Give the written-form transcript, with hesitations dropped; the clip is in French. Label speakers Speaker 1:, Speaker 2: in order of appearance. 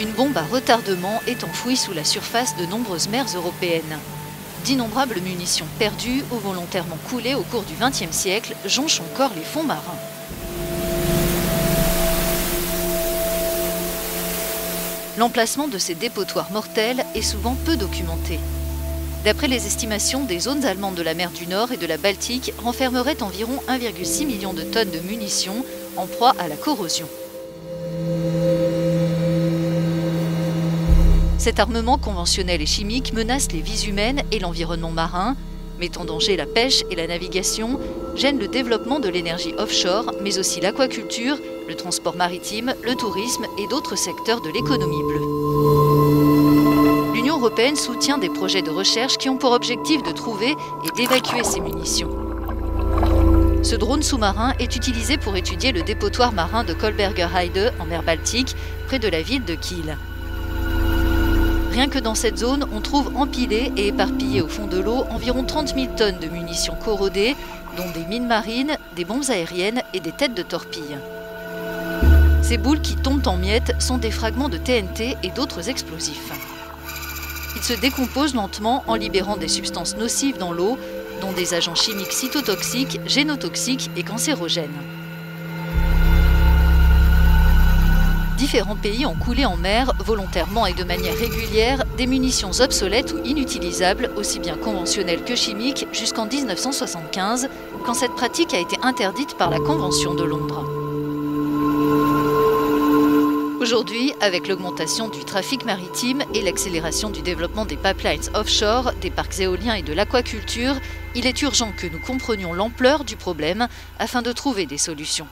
Speaker 1: Une bombe à retardement est enfouie sous la surface de nombreuses mers européennes. D'innombrables munitions perdues ou volontairement coulées au cours du XXe siècle jonchent encore les fonds marins. L'emplacement de ces dépotoirs mortels est souvent peu documenté. D'après les estimations, des zones allemandes de la mer du Nord et de la Baltique renfermeraient environ 1,6 million de tonnes de munitions en proie à la corrosion. Cet armement conventionnel et chimique menace les vies humaines et l'environnement marin, met en danger la pêche et la navigation, gêne le développement de l'énergie offshore, mais aussi l'aquaculture, le transport maritime, le tourisme et d'autres secteurs de l'économie bleue. L'Union européenne soutient des projets de recherche qui ont pour objectif de trouver et d'évacuer ces munitions. Ce drone sous-marin est utilisé pour étudier le dépotoir marin de Kolberger Heide en mer Baltique, près de la ville de Kiel. Rien que dans cette zone, on trouve empilées et éparpillées au fond de l'eau environ 30 000 tonnes de munitions corrodées, dont des mines marines, des bombes aériennes et des têtes de torpilles. Ces boules qui tombent en miettes sont des fragments de TNT et d'autres explosifs. Ils se décomposent lentement en libérant des substances nocives dans l'eau, dont des agents chimiques cytotoxiques, génotoxiques et cancérogènes. Différents pays ont coulé en mer, volontairement et de manière régulière, des munitions obsolètes ou inutilisables, aussi bien conventionnelles que chimiques, jusqu'en 1975, quand cette pratique a été interdite par la Convention de Londres. Aujourd'hui, avec l'augmentation du trafic maritime et l'accélération du développement des pipelines offshore, des parcs éoliens et de l'aquaculture, il est urgent que nous comprenions l'ampleur du problème afin de trouver des solutions.